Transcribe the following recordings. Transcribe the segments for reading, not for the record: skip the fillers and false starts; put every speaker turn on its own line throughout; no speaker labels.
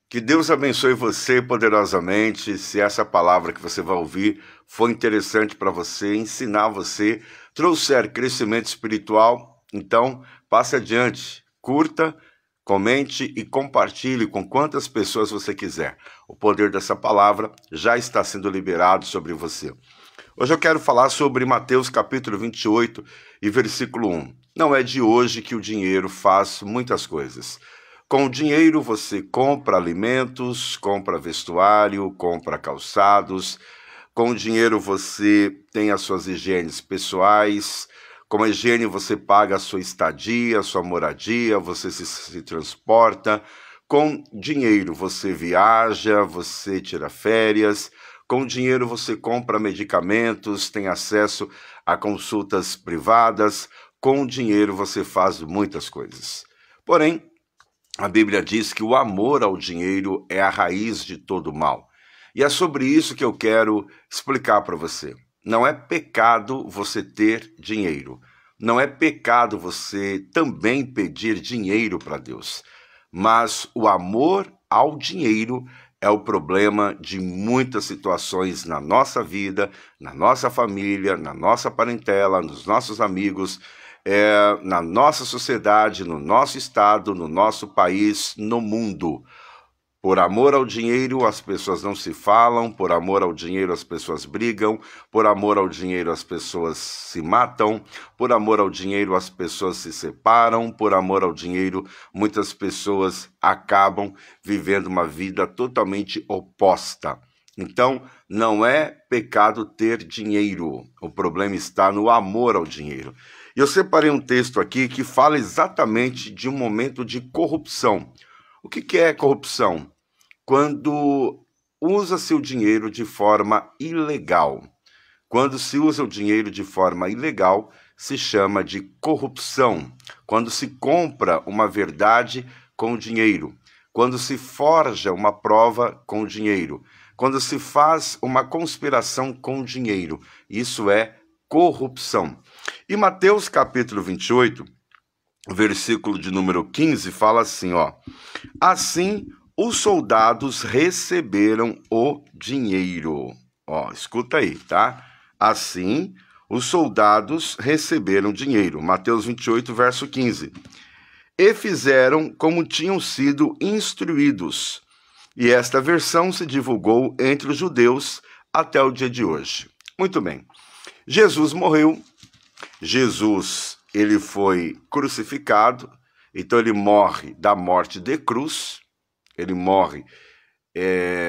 Que Deus abençoe você poderosamente. Se essa palavra que você vai ouvir for interessante para você, ensinar você, trouxer crescimento espiritual, então passe adiante, curta, comente e compartilhe com quantas pessoas você quiser. O poder dessa palavra já está sendo liberado sobre você. Hoje eu quero falar sobre Mateus capítulo 28 e versículo 1. Não é de hoje que o dinheiro faz muitas coisas. Com o dinheiro você compra alimentos, compra vestuário, compra calçados. Com o dinheiro você tem as suas higienes pessoais. Com a higiene você paga a sua estadia, a sua moradia, você se transporta. Com dinheiro você viaja, você tira férias. Com dinheiro você compra medicamentos, tem acesso a consultas privadas. Com dinheiro você faz muitas coisas. Porém, a Bíblia diz que o amor ao dinheiro é a raiz de todo mal. E é sobre isso que eu quero explicar para você. Não é pecado você ter dinheiro. Não é pecado você também pedir dinheiro para Deus. Mas o amor ao dinheiro é o problema de muitas situações na nossa vida, na nossa família, na nossa parentela, nos nossos amigos, na nossa sociedade, no nosso estado, no nosso país, no mundo. Por amor ao dinheiro, as pessoas não se falam, por amor ao dinheiro, as pessoas brigam, por amor ao dinheiro, as pessoas se matam, por amor ao dinheiro, as pessoas se separam, por amor ao dinheiro, muitas pessoas acabam vivendo uma vida totalmente oposta. Então, não é pecado ter dinheiro, o problema está no amor ao dinheiro. E eu separei um texto aqui que fala exatamente de um momento de corrupção. O que é corrupção? Quando usa-se o dinheiro de forma ilegal. Quando se usa o dinheiro de forma ilegal, se chama de corrupção. Quando se compra uma verdade com o dinheiro. Quando se forja uma prova com o dinheiro. Quando se faz uma conspiração com o dinheiro. Isso é corrupção. E Mateus capítulo 28, versículo de número 15, fala assim, ó. Assim, os soldados receberam o dinheiro. Ó, escuta aí, tá? Assim, os soldados receberam dinheiro. Mateus 28, verso 15. E fizeram como tinham sido instruídos. E esta versão se divulgou entre os judeus até o dia de hoje. Muito bem. Jesus morreu. Jesus, ele foi crucificado. Então ele morre da morte de cruz. Ele morre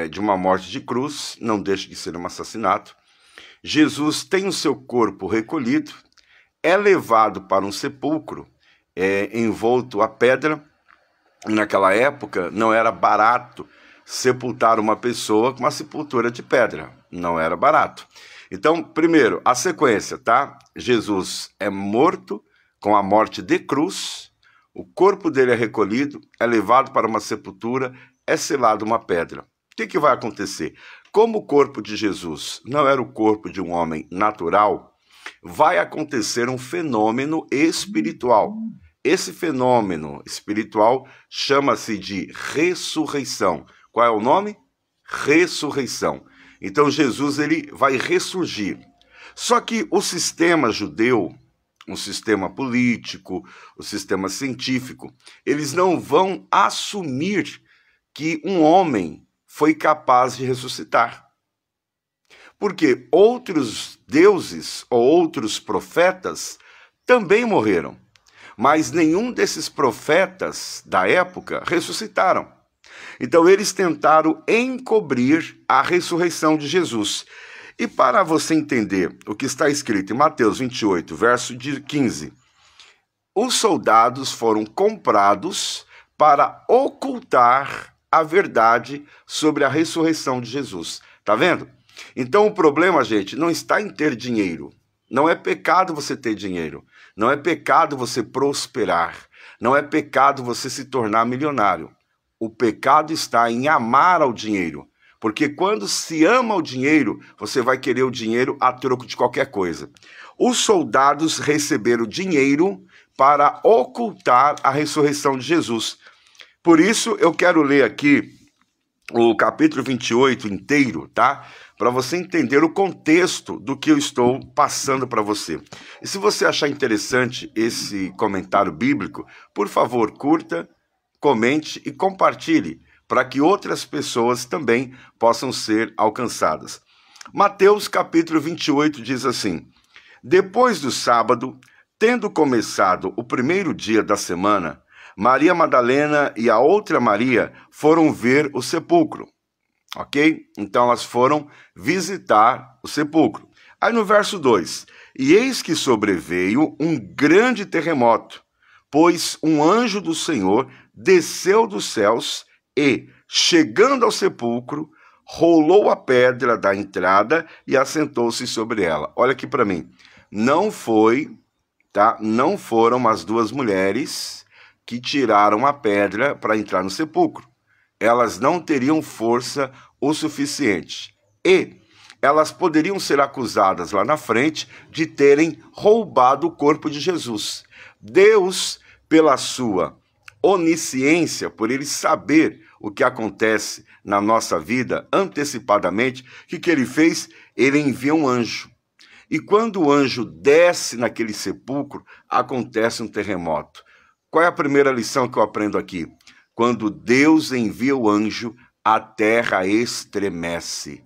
de uma morte de cruz, não deixa de ser um assassinato. Jesus tem o seu corpo recolhido, é levado para um sepulcro, envolto a pedra. Naquela época não era barato sepultar uma pessoa com uma sepultura de pedra, não era barato. Então, primeiro, a sequência, tá? Jesus é morto com a morte de cruz. O corpo dele é recolhido, é levado para uma sepultura, é selado uma pedra. O que vai acontecer? Como o corpo de Jesus não era o corpo de um homem natural, vai acontecer um fenômeno espiritual. Esse fenômeno espiritual chama-se de ressurreição. Qual é o nome? Ressurreição. Então Jesus ele vai ressurgir. Só que o sistema judeu, o sistema político, o sistema científico, eles não vão assumir que um homem foi capaz de ressuscitar. Porque outros deuses ou outros profetas também morreram, mas nenhum desses profetas da época ressuscitaram. Então eles tentaram encobrir a ressurreição de Jesus. E para você entender o que está escrito em Mateus 28, verso 15, os soldados foram comprados para ocultar a verdade sobre a ressurreição de Jesus. Tá vendo? Então o problema, gente, não está em ter dinheiro. Não é pecado você ter dinheiro. Não é pecado você prosperar. Não é pecado você se tornar milionário. O pecado está em amar ao dinheiro. Porque quando se ama o dinheiro, você vai querer o dinheiro a troco de qualquer coisa. Os soldados receberam dinheiro para ocultar a ressurreição de Jesus. Por isso, eu quero ler aqui o capítulo 28 inteiro, tá? Para você entender o contexto do que eu estou passando para você. E se você achar interessante esse comentário bíblico, por favor, curta, comente e compartilhe, para que outras pessoas também possam ser alcançadas. Mateus capítulo 28 diz assim: depois do sábado, tendo começado o primeiro dia da semana, Maria Madalena e a outra Maria foram ver o sepulcro, ok? Então elas foram visitar o sepulcro. Aí no verso 2, e eis que sobreveio um grande terremoto, pois um anjo do Senhor desceu dos céus e, chegando ao sepulcro, rolou a pedra da entrada e assentou-se sobre ela. Olha aqui para mim, não foram as duas mulheres que tiraram a pedra para entrar no sepulcro. Elas não teriam força o suficiente. E elas poderiam ser acusadas lá na frente de terem roubado o corpo de Jesus. Deus, pela sua onisciência, por ele saber o que acontece na nossa vida antecipadamente, o que ele fez? Ele envia um anjo. E quando o anjo desce naquele sepulcro, acontece um terremoto. Qual é a primeira lição que eu aprendo aqui? Quando Deus envia o anjo, a terra estremece.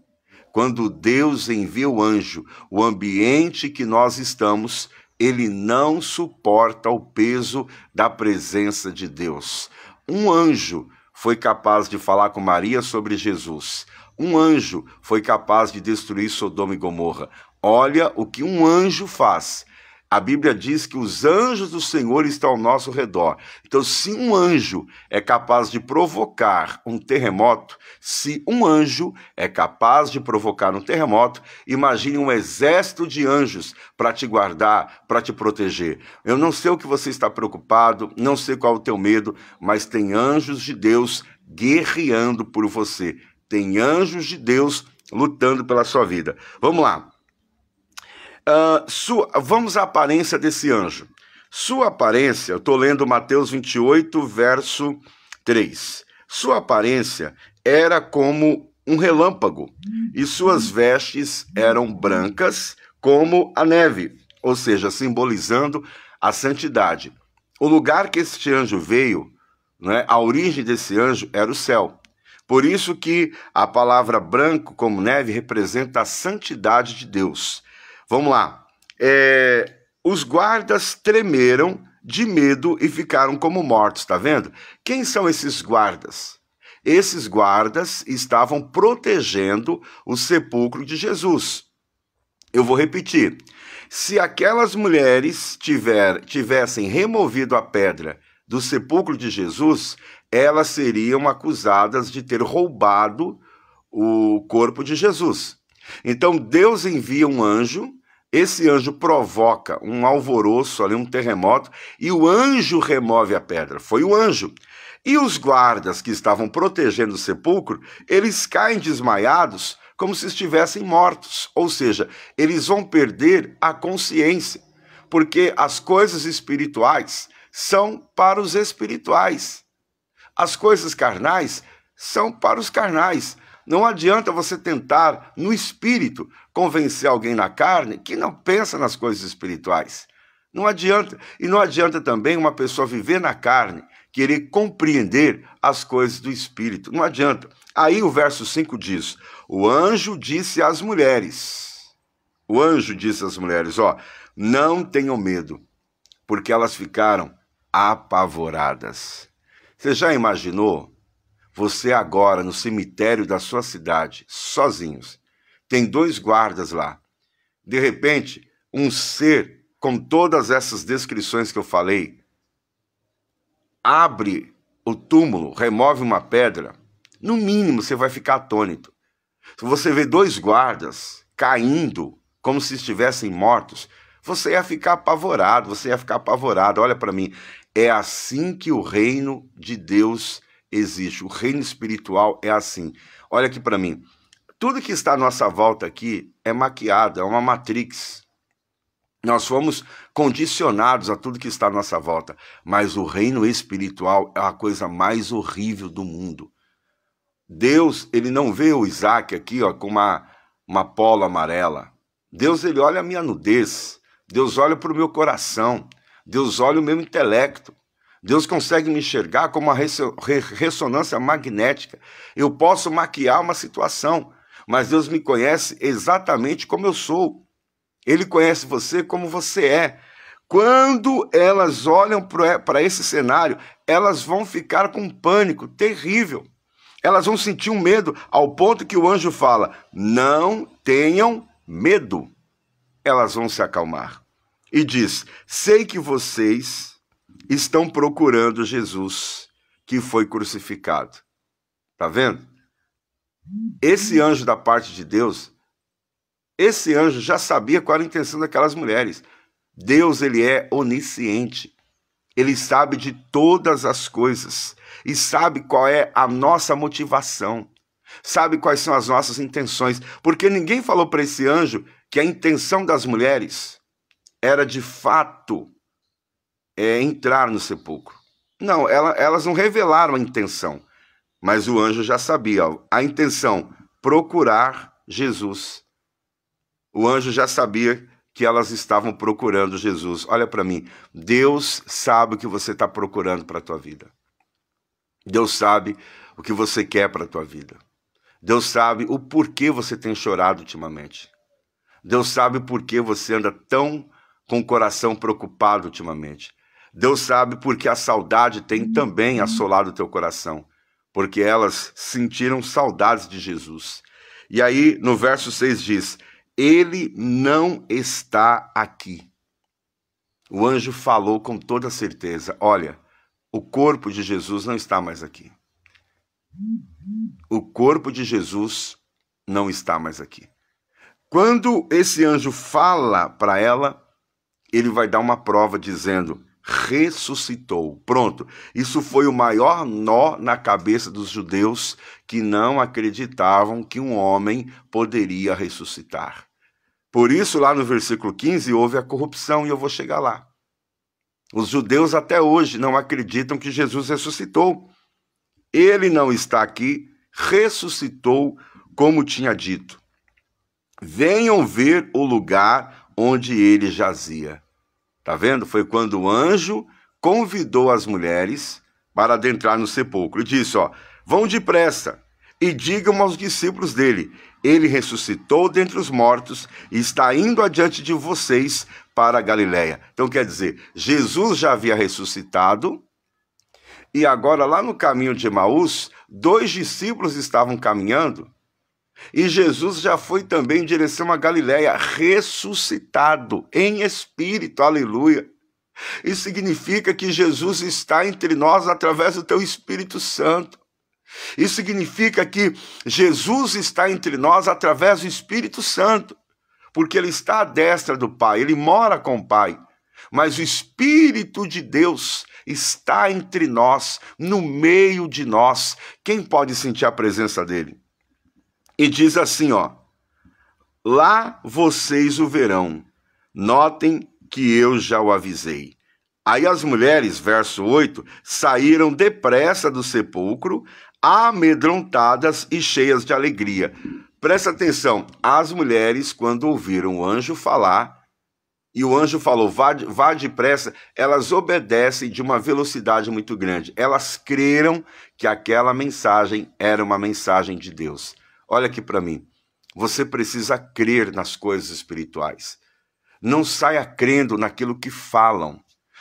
Quando Deus envia o anjo, o ambiente que nós estamos, ele não suporta o peso da presença de Deus. Um anjo foi capaz de falar com Maria sobre Jesus. Um anjo foi capaz de destruir Sodoma e Gomorra. Olha o que um anjo faz. A Bíblia diz que os anjos do Senhor estão ao nosso redor. Então, se um anjo é capaz de provocar um terremoto, se um anjo é capaz de provocar um terremoto, imagine um exército de anjos para te guardar, para te proteger. Eu não sei o que você está preocupado, não sei qual é o teu medo, mas tem anjos de Deus guerreando por você. Tem anjos de Deus lutando pela sua vida. Vamos lá. Vamos à aparência desse anjo. Sua aparência, eu estou lendo Mateus 28, verso 3. Sua aparência era como um relâmpago, e suas vestes eram brancas como a neve, ou seja, simbolizando a santidade. O lugar que este anjo veio, né, a origem desse anjo era o céu. Por isso que a palavra branco como neve representa a santidade de Deus. Vamos lá. Os guardas tremeram de medo e ficaram como mortos, tá vendo? Quem são esses guardas? Esses guardas estavam protegendo o sepulcro de Jesus. Eu vou repetir. Se aquelas mulheres tivessem removido a pedra do sepulcro de Jesus, elas seriam acusadas de ter roubado o corpo de Jesus. Então Deus envia um anjo. Esse anjo provoca um alvoroço, ali, um terremoto, e o anjo remove a pedra. Foi o anjo. E os guardas que estavam protegendo o sepulcro, eles caem desmaiados como se estivessem mortos. Ou seja, eles vão perder a consciência, porque as coisas espirituais são para os espirituais. As coisas carnais são para os carnais. Não adianta você tentar, no espírito, convencer alguém na carne que não pensa nas coisas espirituais. Não adianta. E não adianta também uma pessoa viver na carne, querer compreender as coisas do espírito. Não adianta. Aí o verso 5 diz, o anjo disse às mulheres, não tenham medo, porque elas ficaram apavoradas. Você já imaginou? Você agora no cemitério da sua cidade, sozinhos, tem 2 guardas lá. De repente, um ser com todas essas descrições que eu falei, abre o túmulo, remove uma pedra, no mínimo você vai ficar atônito. Se você vê 2 guardas caindo como se estivessem mortos, você ia ficar apavorado, Olha para mim, é assim que o reino de Deus existe. O reino espiritual é assim. Olha aqui para mim. Tudo que está à nossa volta aqui é maquiado, é uma matrix. Nós fomos condicionados a tudo que está à nossa volta. Mas o reino espiritual é a coisa mais horrível do mundo. Deus, ele não vê o Isaac aqui, ó, com uma polo amarela. Deus, ele olha a minha nudez. Deus olha para o meu coração. Deus olha o meu intelecto. Deus consegue me enxergar como uma ressonância magnética. Eu posso maquiar uma situação, mas Deus me conhece exatamente como eu sou. Ele conhece você como você é. Quando elas olham para esse cenário, elas vão ficar com um pânico terrível. Elas vão sentir um medo ao ponto que o anjo fala: não tenham medo. Elas vão se acalmar. E diz: sei que vocês estão procurando Jesus que foi crucificado. Tá vendo? Esse anjo da parte de Deus, esse anjo já sabia qual era a intenção daquelas mulheres. Deus, ele é onisciente. Ele sabe de todas as coisas e sabe qual é a nossa motivação, sabe quais são as nossas intenções, porque ninguém falou para esse anjo que a intenção das mulheres era de fato entrar no sepulcro. Não, elas não revelaram a intenção, mas o anjo já sabia a intenção: procurar Jesus. O anjo já sabia que elas estavam procurando Jesus. Olha para mim, Deus sabe o que você está procurando para a tua vida. Deus sabe o que você quer para a tua vida. Deus sabe o porquê você tem chorado ultimamente. Deus sabe o porquê você anda tão com o coração preocupado ultimamente. Deus sabe porque a saudade tem também assolado o teu coração, porque elas sentiram saudades de Jesus. E aí no verso 6 diz: ele não está aqui. O anjo falou com toda certeza: olha, o corpo de Jesus não está mais aqui. O corpo de Jesus não está mais aqui. Quando esse anjo fala para ela, ele vai dar uma prova dizendo: ressuscitou. Pronto. Isso foi o maior nó na cabeça dos judeus que não acreditavam que um homem poderia ressuscitar. Por isso, lá no versículo 15, houve a corrupção, e eu vou chegar lá. Os judeus até hoje não acreditam que Jesus ressuscitou. Ele não está aqui, ressuscitou como tinha dito. Venham ver o lugar onde ele jazia. Tá vendo? Foi quando o anjo convidou as mulheres para adentrar no sepulcro. E disse, vão depressa e digam aos discípulos dele: ele ressuscitou dentre os mortos e está indo adiante de vocês para a Galileia. Então quer dizer, Jesus já havia ressuscitado e agora lá no caminho de Emaús, 2 discípulos estavam caminhando e Jesus já foi também em direção à Galileia, ressuscitado em espírito, aleluia. Isso significa que Jesus está entre nós através do teu Espírito Santo. Isso significa que Jesus está entre nós através do Espírito Santo, porque ele está à destra do Pai, ele mora com o Pai, mas o Espírito de Deus está entre nós, no meio de nós. Quem pode sentir a presença dele? E diz assim, lá vocês o verão, notem que eu já o avisei. Aí as mulheres, verso 8, saíram depressa do sepulcro, amedrontadas e cheias de alegria. Presta atenção, as mulheres, quando ouviram o anjo falar, e o anjo falou, vá depressa, elas obedecem de uma velocidade muito grande. Elas creram que aquela mensagem era uma mensagem de Deus. Olha aqui para mim, você precisa crer nas coisas espirituais. Não saia crendo naquilo que falam,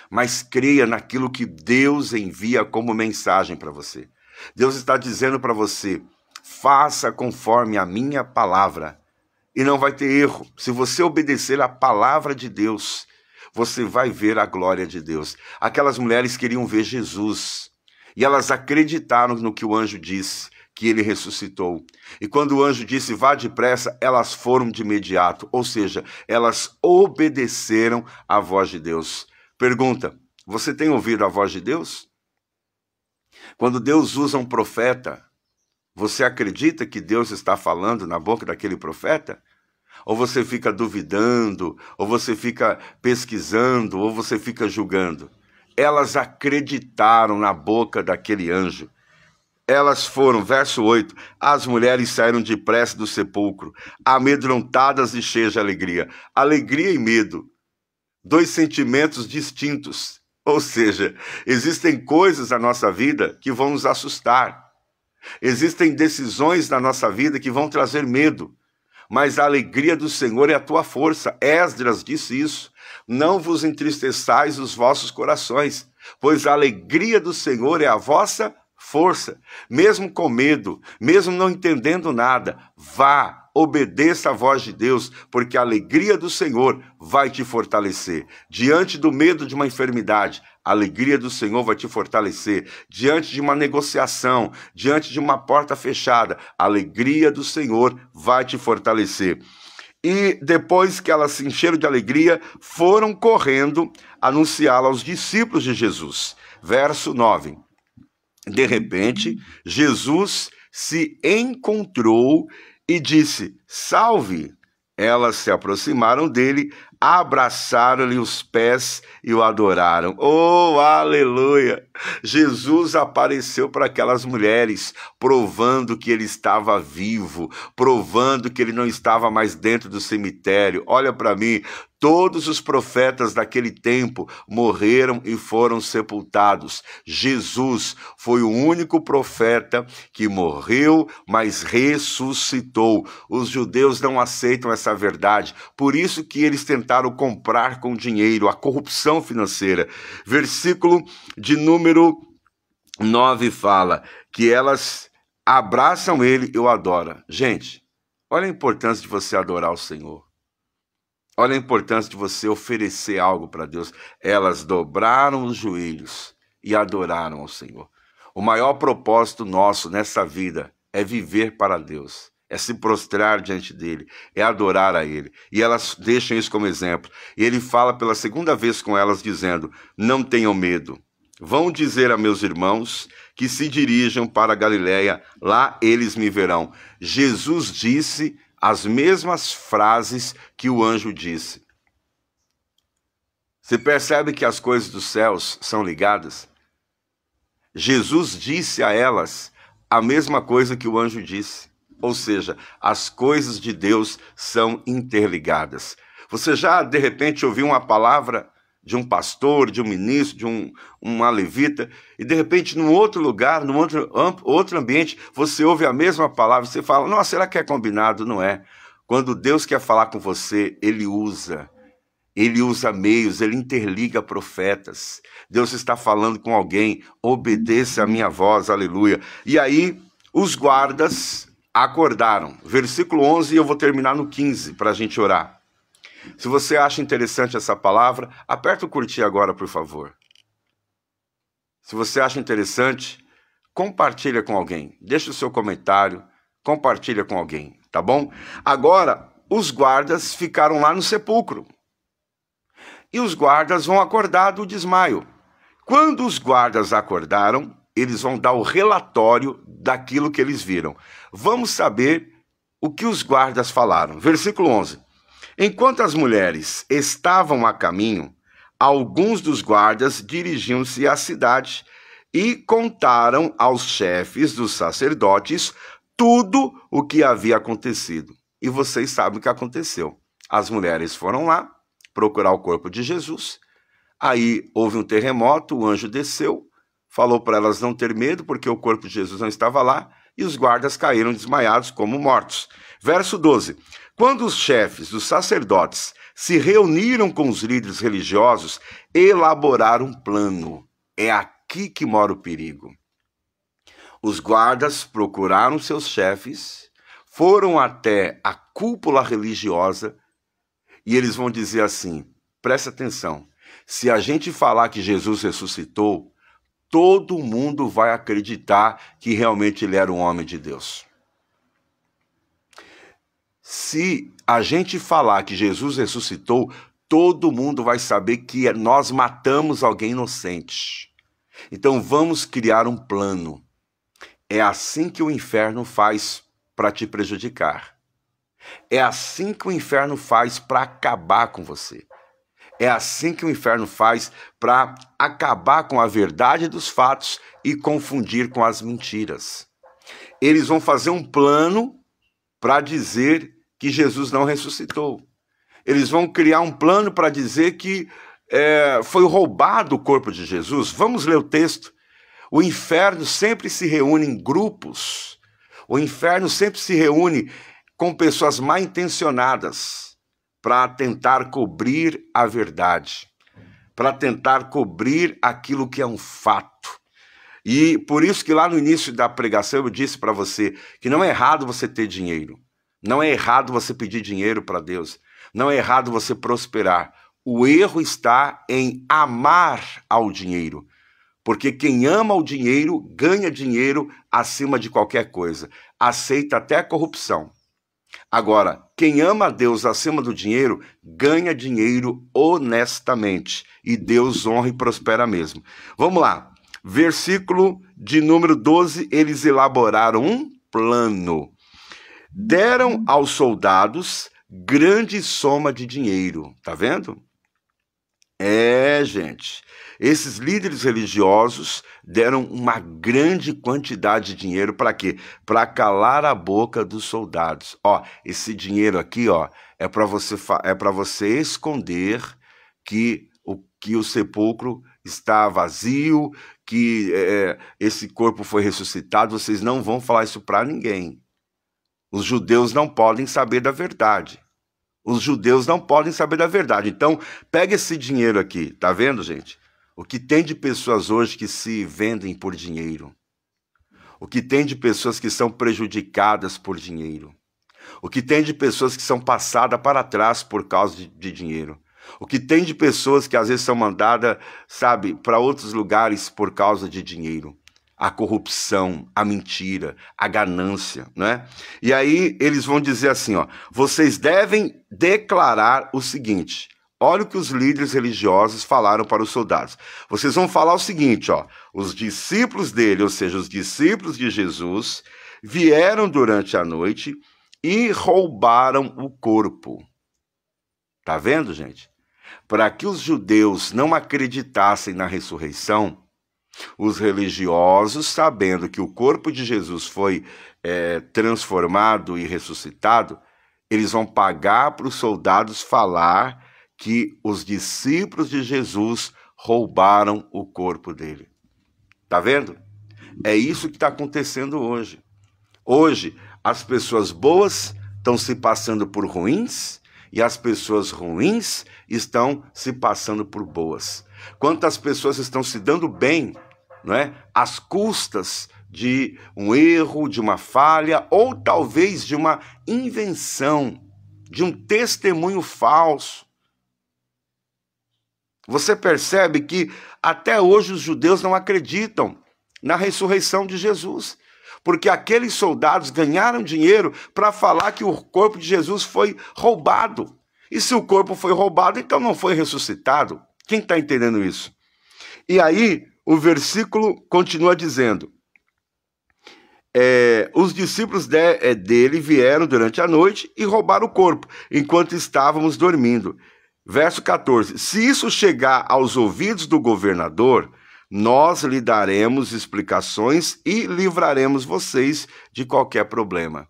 mas creia naquilo que Deus envia como mensagem para você. Deus está dizendo para você: faça conforme a minha palavra. E não vai ter erro. Se você obedecer à palavra de Deus, você vai ver a glória de Deus. Aquelas mulheres queriam ver Jesus. E elas acreditaram no que o anjo disse, que ele ressuscitou. E quando o anjo disse, vá depressa, elas foram de imediato. Ou seja, elas obedeceram à voz de Deus. Pergunta, você tem ouvido a voz de Deus? Quando Deus usa um profeta, você acredita que Deus está falando na boca daquele profeta? Ou você fica duvidando, ou você fica pesquisando, ou você fica julgando? Elas acreditaram na boca daquele anjo. Elas foram, verso 8, as mulheres saíram depressa do sepulcro, amedrontadas e cheias de alegria. Alegria e medo, dois sentimentos distintos. Ou seja, existem coisas na nossa vida que vão nos assustar. Existem decisões na nossa vida que vão trazer medo. Mas a alegria do Senhor é a tua força. Esdras disse isso. Não vos entristeçais os vossos corações, pois a alegria do Senhor é a vossa força. Mesmo com medo, mesmo não entendendo nada, vá, obedeça a voz de Deus, porque a alegria do Senhor vai te fortalecer. Diante do medo de uma enfermidade, a alegria do Senhor vai te fortalecer. Diante de uma negociação, diante de uma porta fechada, a alegria do Senhor vai te fortalecer. E depois que elas se encheram de alegria, foram correndo anunciá-la aos discípulos de Jesus. Verso 9. De repente, Jesus se encontrou e disse: salve! Elas se aproximaram dele, abraçaram-lhe os pés e o adoraram. Oh, aleluia! Jesus apareceu para aquelas mulheres, provando que ele estava vivo, provando que ele não estava mais dentro do cemitério. Olha para mim, todos os profetas daquele tempo morreram e foram sepultados. Jesus foi o único profeta que morreu, mas ressuscitou. Os judeus não aceitam essa verdade, por isso que eles tentaram comprar com dinheiro, a corrupção financeira. Versículo de número 9 fala que elas abraçam ele e o adoram. Gente, olha a importância de você adorar o Senhor. Olha a importância de você oferecer algo para Deus. Elas dobraram os joelhos e adoraram ao Senhor. O maior propósito nosso nessa vida é viver para Deus, é se prostrar diante dele, é adorar a ele. E elas deixam isso como exemplo. E ele fala pela segunda vez com elas, dizendo: não tenham medo. Vão dizer a meus irmãos que se dirijam para a Galileia, lá eles me verão. Jesus disse as mesmas frases que o anjo disse. Você percebe que as coisas dos céus são ligadas? Jesus disse a elas a mesma coisa que o anjo disse. Ou seja, as coisas de Deus são interligadas. Você já, de repente, ouviu uma palavra de um pastor, de um ministro, de uma levita, e de repente, num outro lugar, num outro ambiente, você ouve a mesma palavra, você fala: nossa, será que é combinado? Não é. Quando Deus quer falar com você, Ele usa meios, Ele interliga profetas. Deus está falando com alguém: obedeça a minha voz, aleluia. E aí, os guardas acordaram. Versículo 11, e eu vou terminar no 15, para a gente orar. Se você acha interessante essa palavra, aperta o curtir agora, por favor. Se você acha interessante, compartilha com alguém. Deixa o seu comentário, compartilha com alguém, tá bom? Agora, os guardas ficaram lá no sepulcro. E os guardas vão acordar do desmaio. Quando os guardas acordaram, eles vão dar o relatório daquilo que eles viram. Vamos saber o que os guardas falaram. Versículo 11. Enquanto as mulheres estavam a caminho, alguns dos guardas dirigiam-se à cidade e contaram aos chefes dos sacerdotes tudo o que havia acontecido. E vocês sabem o que aconteceu. As mulheres foram lá procurar o corpo de Jesus. Aí houve um terremoto, o anjo desceu, falou para elas não ter medo, porque o corpo de Jesus não estava lá, e os guardas caíram desmaiados como mortos. Verso 12. Quando os chefes dos sacerdotes se reuniram com os líderes religiosos, elaboraram um plano. É aqui que mora o perigo. Os guardas procuraram seus chefes, foram até a cúpula religiosa e eles vão dizer assim: presta atenção, se a gente falar que Jesus ressuscitou, todo mundo vai acreditar que realmente ele era um homem de Deus. Se a gente falar que Jesus ressuscitou, todo mundo vai saber que nós matamos alguém inocente. Então vamos criar um plano. É assim que o inferno faz para te prejudicar. É assim que o inferno faz para acabar com você. É assim que o inferno faz para acabar com a verdade dos fatos e confundir com as mentiras. Eles vão fazer um plano para dizer que Jesus não ressuscitou. Eles vão criar um plano para dizer que foi roubado o corpo de Jesus. Vamos ler o texto. O inferno sempre se reúne em grupos. O inferno sempre se reúne com pessoas mal intencionadas para tentar cobrir a verdade, para tentar cobrir aquilo que é um fato. E por isso que lá no início da pregação eu disse para você que não é errado você ter dinheiro. Não é errado você pedir dinheiro para Deus. Não é errado você prosperar. O erro está em amar ao dinheiro. Porque quem ama o dinheiro ganha dinheiro acima de qualquer coisa. Aceita até a corrupção. Agora, quem ama a Deus acima do dinheiro, ganha dinheiro honestamente. E Deus honra e prospera mesmo. Vamos lá. Versículo de número 12, eles elaboraram um plano. Deram aos soldados grande soma de dinheiro. Tá vendo? Gente, esses líderes religiosos deram uma grande quantidade de dinheiro para quê? Para calar a boca dos soldados. Esse dinheiro aqui, é para você esconder que o sepulcro está vazio, que esse corpo foi ressuscitado. Vocês não vão falar isso para ninguém. Os judeus não podem saber da verdade. Os judeus não podem saber da verdade. Então, pega esse dinheiro aqui. Tá vendo, gente? O que tem de pessoas hoje que se vendem por dinheiro. O que tem de pessoas que são prejudicadas por dinheiro. O que tem de pessoas que são passadas para trás por causa de dinheiro. O que tem de pessoas que às vezes são mandadas, para outros lugares por causa de dinheiro. A corrupção, a mentira, a ganância, né? E aí eles vão dizer assim, vocês devem declarar o seguinte. Olha o que os líderes religiosos falaram para os soldados. Vocês vão falar o seguinte, os discípulos dele, ou seja, os discípulos de Jesus, vieram durante a noite e roubaram o corpo. Tá vendo, gente? Para que os judeus não acreditassem na ressurreição, os religiosos, sabendo que o corpo de Jesus foi transformado e ressuscitado, eles vão pagar para os soldados falar que os discípulos de Jesus roubaram o corpo dele. Tá vendo? É isso que está acontecendo hoje. Hoje, as pessoas boas estão se passando por ruins e as pessoas ruins estão se passando por boas. Quantas pessoas estão se dando bem, não é? Às custas de um erro, de uma falha, ou talvez de uma invenção, de um testemunho falso. Você percebe que até hoje os judeus não acreditam na ressurreição de Jesus, porque aqueles soldados ganharam dinheiro para falar que o corpo de Jesus foi roubado. E se o corpo foi roubado, então não foi ressuscitado. Quem está entendendo isso? E aí, o versículo continua dizendo, os discípulos dele vieram durante a noite e roubaram o corpo, enquanto estávamos dormindo. Verso 14, se isso chegar aos ouvidos do governador, nós lhe daremos explicações e livraremos vocês de qualquer problema.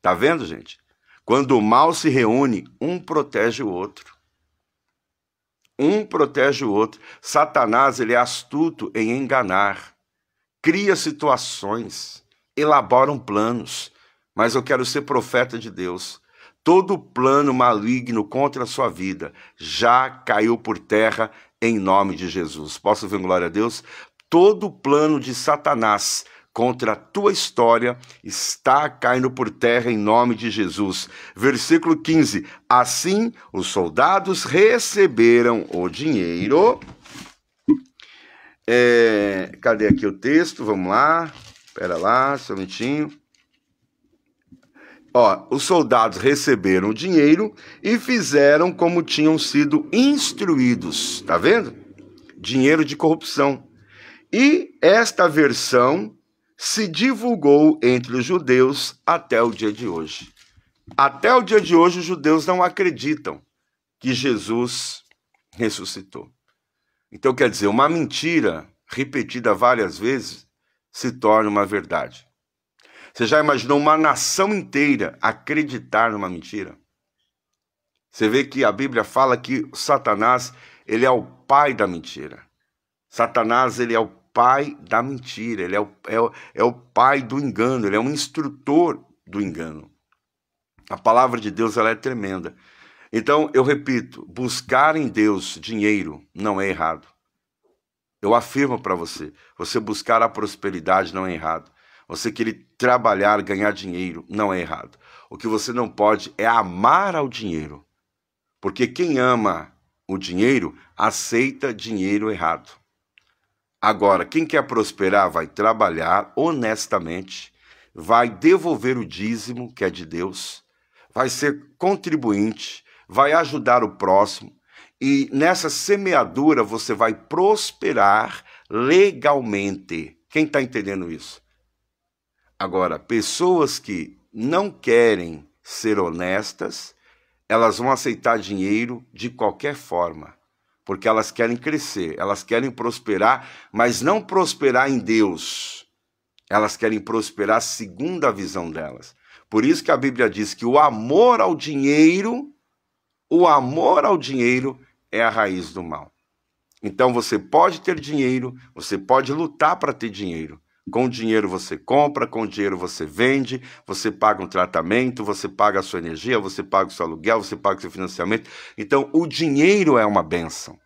Tá vendo, gente? Quando o mal se reúne, um protege o outro. Um protege o outro. Satanás, ele é astuto em enganar. Cria situações, elabora planos. Mas eu quero ser profeta de Deus. Todo plano maligno contra a sua vida já caiu por terra em nome de Jesus. Posso ver glória a Deus? Todo plano de Satanás contra a tua história está caindo por terra em nome de Jesus. Versículo 15. Assim, os soldados receberam o dinheiro. Cadê aqui o texto? Vamos lá. Espera lá, só um minutinho. Os soldados receberam o dinheiro e fizeram como tinham sido instruídos. Tá vendo? Dinheiro de corrupção. E esta versão se divulgou entre os judeus até o dia de hoje. Até o dia de hoje, os judeus não acreditam que Jesus ressuscitou. Então, quer dizer, uma mentira repetida várias vezes se torna uma verdade. Você já imaginou uma nação inteira acreditar numa mentira? Você vê que a Bíblia fala que Satanás, ele é o pai da mentira. Satanás, ele é o pai da mentira, ele é o pai do engano, ele é um instrutor do engano. A palavra de Deus, ela é tremenda. Então, eu repito, buscar em Deus dinheiro não é errado. Eu afirmo para você, você buscar a prosperidade não é errado. Você querer trabalhar, ganhar dinheiro, não é errado. O que você não pode é amar ao dinheiro. Porque quem ama o dinheiro, aceita dinheiro errado. Agora, quem quer prosperar vai trabalhar honestamente, vai devolver o dízimo, que é de Deus, vai ser contribuinte, vai ajudar o próximo, e nessa semeadura você vai prosperar legalmente. Quem está entendendo isso? Agora, pessoas que não querem ser honestas, elas vão aceitar dinheiro de qualquer forma, porque elas querem crescer, elas querem prosperar, mas não prosperar em Deus. Elas querem prosperar segundo a visão delas. Por isso que a Bíblia diz que o amor ao dinheiro é a raiz do mal. Então você pode ter dinheiro, você pode lutar para ter dinheiro. Com dinheiro você compra, com dinheiro você vende, você paga um tratamento, você paga a sua energia, você paga o seu aluguel, você paga o seu financiamento. Então o dinheiro é uma bênção,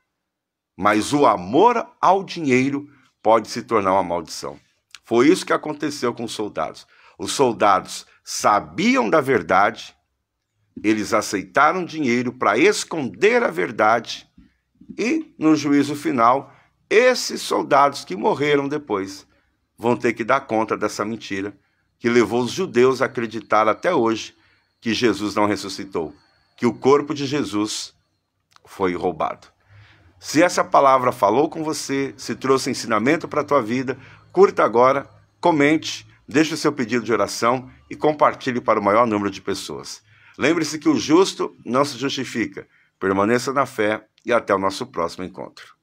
mas o amor ao dinheiro pode se tornar uma maldição. Foi isso que aconteceu com os soldados. Os soldados sabiam da verdade, eles aceitaram dinheiro para esconder a verdade e, no juízo final, esses soldados que morreram depois vão ter que dar conta dessa mentira que levou os judeus a acreditar até hoje que Jesus não ressuscitou, que o corpo de Jesus foi roubado. Se essa palavra falou com você, se trouxe ensinamento para a tua vida, curta agora, comente, deixe o seu pedido de oração e compartilhe para o maior número de pessoas. Lembre-se que o justo não se justifica. Permaneça na fé e até o nosso próximo encontro.